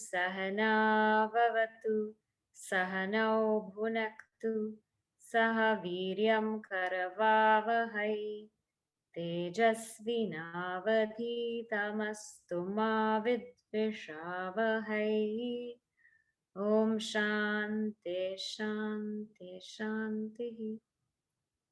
Sahana Vavatu Sahanau Bhunaktu Saha Viryam Karavavahai Tejasvinavadhitamastu ma vidvishavahai. Om Shanti Shanti Shanti.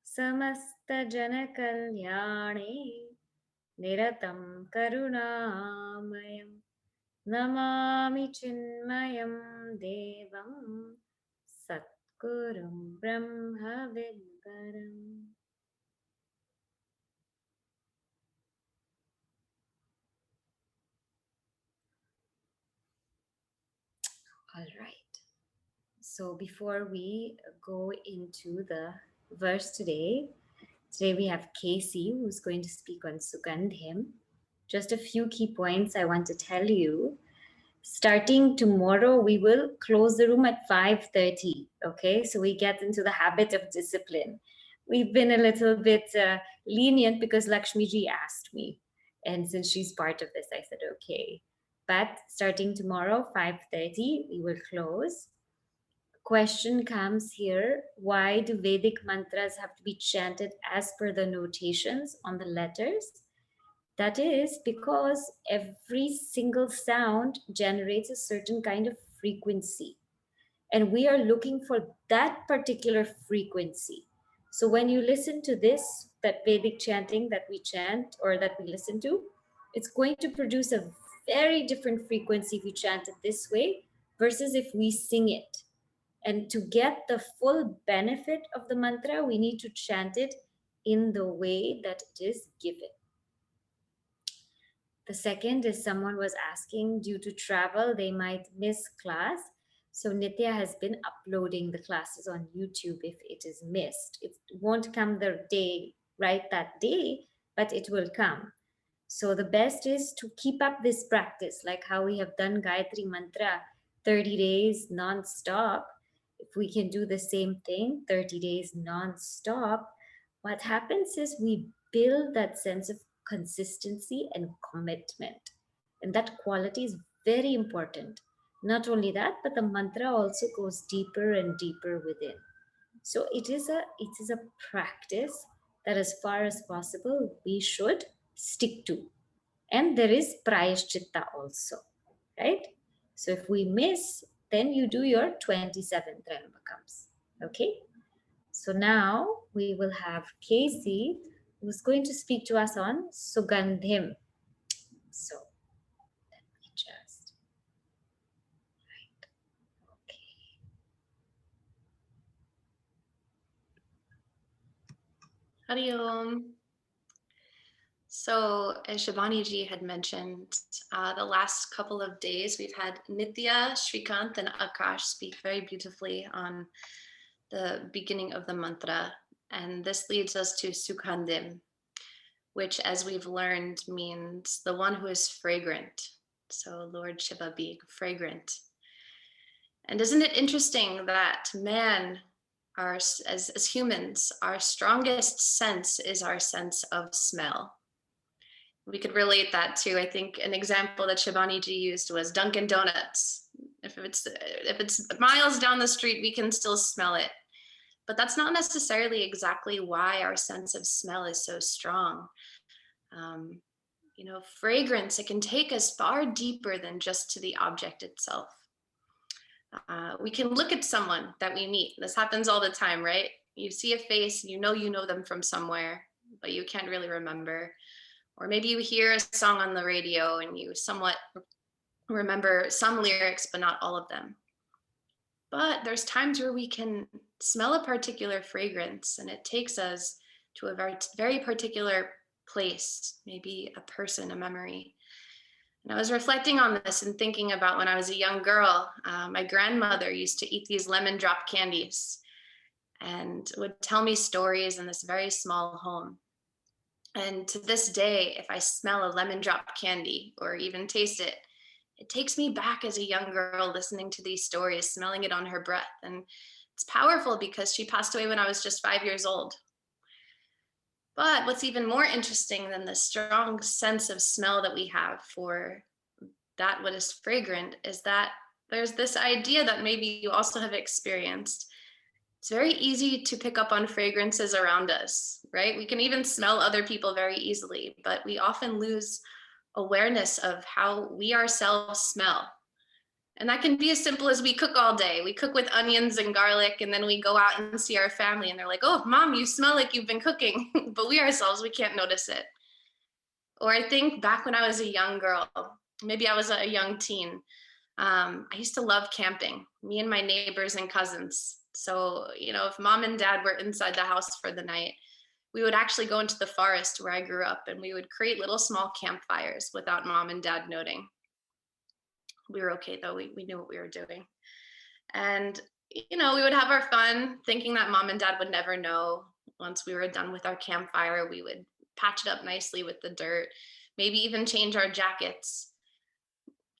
Samasta Jana Kalyane Niratam Karunamayam Namami Chinmayam Devam Satgurum Brahma Vidvaram. All right. So before we go into the verse today we have Kacie who's going to speak on Sugandhim. Just a few key points I want to tell you. Starting tomorrow, we will close the room at 5:30. Okay, so we get into the habit of discipline. We've been a little bit lenient because Lakshmi ji asked me. And since she's part of this, I said, okay. But starting tomorrow, 5:30, we will close. Question comes here, why do Vedic mantras have to be chanted as per the notations on the letters? That is because every single sound generates a certain kind of frequency. And we are looking for that particular frequency. So when you listen to this, that Vedic chanting that we chant or that we listen to, it's going to produce a very different frequency if you chant it this way versus if we sing it. And to get the full benefit of the mantra, we need to chant it in the way that it is given. The second is someone was asking, due to travel, they might miss class. So Nitya has been uploading the classes on YouTube if it is missed. It won't come the day, right that day, but it will come. So the best is to keep up this practice, like how we have done Gayatri Mantra 30 days non-stop. If we can do the same thing, 30 days non-stop, what happens is we build that sense of consistency and commitment. And that quality is very important. Not only that, but the mantra also goes deeper and deeper within. So it is a practice that as far as possible we should stick to. And there is prayashchitta also, right? So if we miss, then you do your 27 Trayambakams. Okay? So now we will have Kacie who's going to speak to us on Sugandhim. So let me just, right, okay. Hari Om. So as Shabani ji had mentioned, the last couple of days we've had Nitya, Shrikant, and Akash speak very beautifully on the beginning of the mantra. And this leads us to Sugandhim, which, as we've learned, means the one who is fragrant. So Lord Shiva being fragrant. And isn't it interesting that man, as humans, our strongest sense is our sense of smell. We could relate that to, I think, an example that Shabani ji used was Dunkin' Donuts. If it's miles down the street, we can still smell it. But that's not necessarily exactly why our sense of smell is so strong. Fragrance, it can take us far deeper than just to the object itself. We can look at someone that we meet. This happens all the time, right? You see a face, you know them from somewhere, but you can't really remember. Or maybe you hear a song on the radio and you somewhat remember some lyrics, but not all of them. But there's times where we can smell a particular fragrance and it takes us to a very, very particular place, maybe a person, a memory. And I was reflecting on this and thinking about when I was a young girl, my grandmother used to eat these lemon drop candies and would tell me stories in this very small home. And to this day, if I smell a lemon drop candy or even taste it, it takes me back as a young girl listening to these stories, smelling it on her breath. And it's powerful because she passed away when I was just 5 years old. But what's even more interesting than the strong sense of smell that we have for that what is fragrant is that there's this idea that maybe you also have experienced. It's very easy to pick up on fragrances around us, right? We can even smell other people very easily, but we often lose awareness of how we ourselves smell. And that can be as simple as we cook all day. We cook with onions and garlic, and then we go out and see our family, and they're like, "Oh, mom, you smell like you've been cooking." But we ourselves, we can't notice it. Or I think back when I was a young girl, maybe I was a young teen, I used to love camping, me and my neighbors and cousins. So, if mom and dad were inside the house for the night, we would actually go into the forest where I grew up, and we would create little small campfires without mom and dad noting. We were okay though, we knew what we were doing. And, we would have our fun thinking that mom and dad would never know. Once we were done with our campfire, we would patch it up nicely with the dirt, maybe even change our jackets,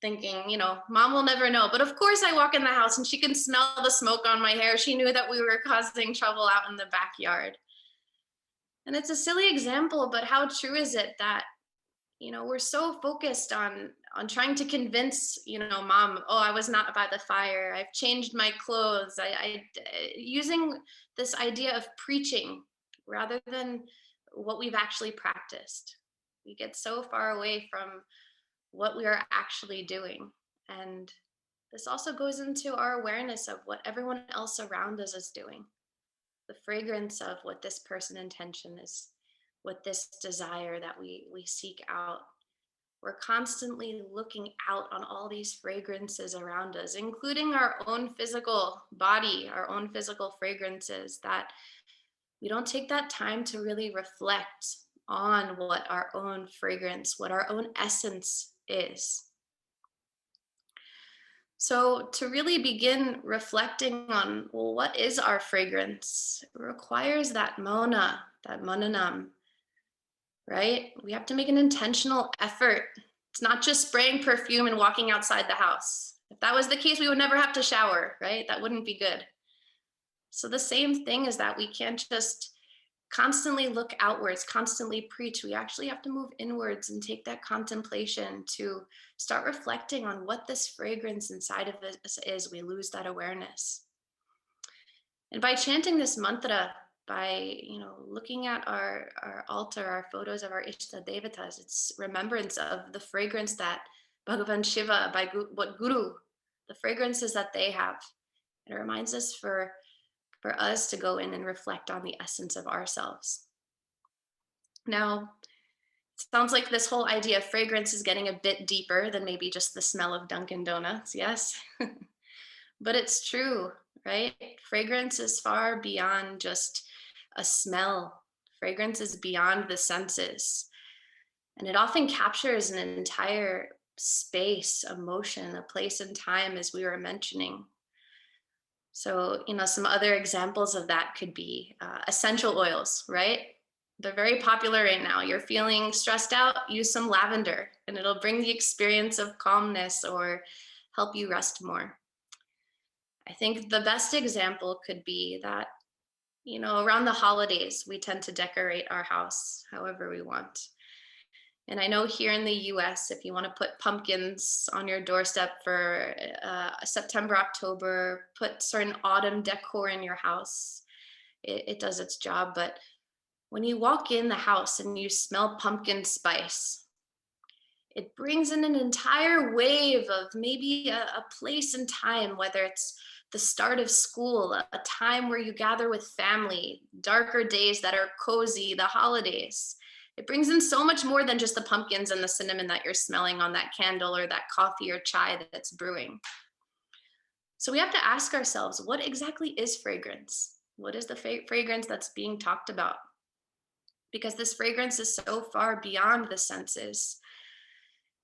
thinking, mom will never know. But of course, I walk in the house and she can smell the smoke on my hair. She knew that we were causing trouble out in the backyard. And it's a silly example, but how true is it that, we're so focused on trying to convince, mom, oh, I was not by the fire. I've changed my clothes. I using this idea of preaching rather than what we've actually practiced. We get so far away from what we are actually doing. And this also goes into our awareness of what everyone else around us is doing. The fragrance of what this person intention is, what this desire that we seek out. We're constantly looking out on all these fragrances around us, including our own physical body, our own physical fragrances, that we don't take that time to really reflect on what our own fragrance, what our own essence is. So, to really begin reflecting on, well, what is our fragrance? It requires that mona, that mananam, right? We have to make an intentional effort. It's not just spraying perfume and walking outside the house. If that was the case, we would never have to shower, right? That wouldn't be good. So, the same thing is that we can't just constantly look outwards, constantly preach. We actually have to move inwards and take that contemplation to start reflecting on what this fragrance inside of us is. We lose that awareness. And by chanting this mantra, by looking at our altar, our photos of our Ishta Devatas, it's remembrance of the fragrance that Bhagavan Shiva, by what Guru, the fragrances that they have. It reminds us for us to go in and reflect on the essence of ourselves. Now, it sounds like this whole idea of fragrance is getting a bit deeper than maybe just the smell of Dunkin' Donuts, yes? But it's true, right? Fragrance is far beyond just a smell. Fragrance is beyond the senses. And it often captures an entire space, emotion, a place and time, as we were mentioning. So, some other examples of that could be essential oils, right? They're very popular right now. You're feeling stressed out, use some lavender, and it'll bring the experience of calmness or help you rest more. I think the best example could be that, around the holidays, we tend to decorate our house however we want. And I know here in the US, if you want to put pumpkins on your doorstep for September, October, put certain autumn decor in your house, it does its job. But when you walk in the house and you smell pumpkin spice, it brings in an entire wave of maybe a place and time, whether it's the start of school, a time where you gather with family, darker days that are cozy, the holidays. It brings in so much more than just the pumpkins and the cinnamon that you're smelling on that candle or that coffee or chai that's brewing. So we have to ask ourselves, what exactly is fragrance? What is the fragrance that's being talked about? Because this fragrance is so far beyond the senses.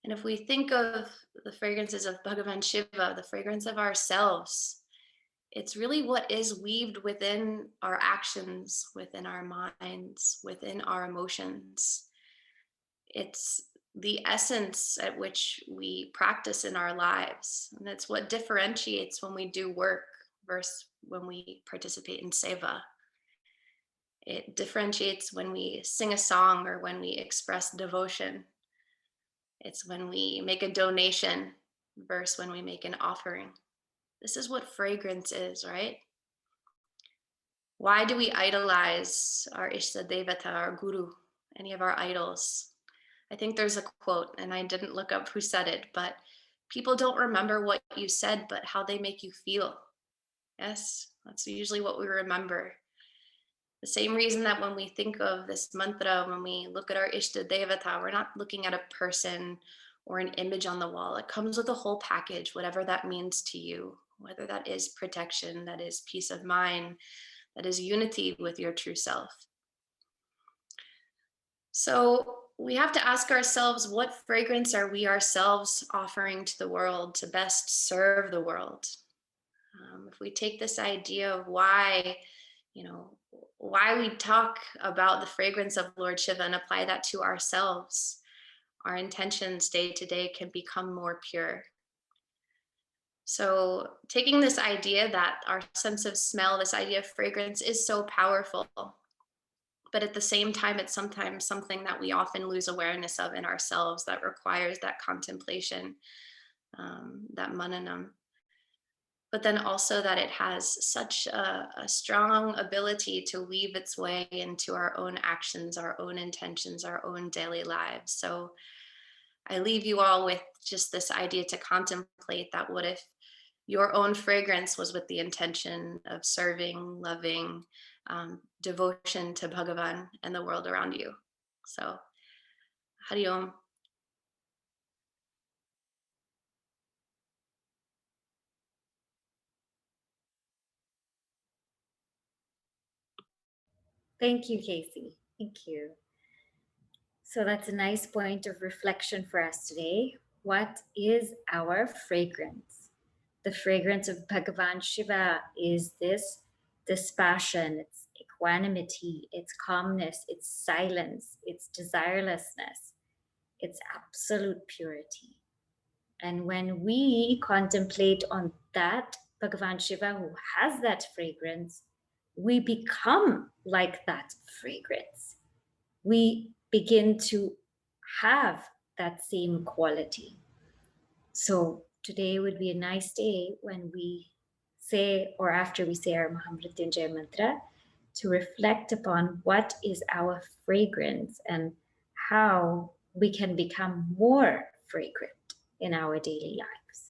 And if we think of the fragrances of Bhagavan Shiva, the fragrance of ourselves, it's really what is weaved within our actions, within our minds, within our emotions. It's the essence at which we practice in our lives. And it's what differentiates when we do work versus when we participate in seva. It differentiates when we sing a song or when we express devotion. It's when we make a donation versus when we make an offering. This is what fragrance is, right? Why do we idolize our Ishta Devata, our Guru, any of our idols? I think there's a quote, and I didn't look up who said it, but people don't remember what you said, but how they make you feel. Yes, that's usually what we remember. The same reason that when we think of this mantra, when we look at our Ishta Devata, we're not looking at a person or an image on the wall. It comes with a whole package, whatever that means to you, whether that is protection, that is peace of mind, that is unity with your true self. So we have to ask ourselves, what fragrance are we ourselves offering to the world to best serve the world? If we take this idea of why, you know, why we talk about the fragrance of Lord Shiva and apply that to ourselves, our intentions day to day can become more pure. So, taking this idea that our sense of smell, this idea of fragrance is so powerful, but at the same time, it's sometimes something that we often lose awareness of in ourselves that requires that contemplation, that mananam. But then also that it has such a strong ability to weave its way into our own actions, our own intentions, our own daily lives. So I leave you all with just this idea to contemplate that what if your own fragrance was with the intention of serving, loving, devotion to Bhagavan and the world around you. So, Hari Om. Thank you, Kacie. Thank you. So that's a nice point of reflection for us today. What is our fragrance? The fragrance of Bhagavan Shiva is this dispassion, it's equanimity, it's calmness, it's silence, it's desirelessness, it's absolute purity. And when we contemplate on that Bhagavan Shiva who has that fragrance, we become like that fragrance. We begin to have that same quality. So today would be a nice day when we say, or after we say our Maha Mrtyunjaya Mantra, to reflect upon what is our fragrance and how we can become more fragrant in our daily lives.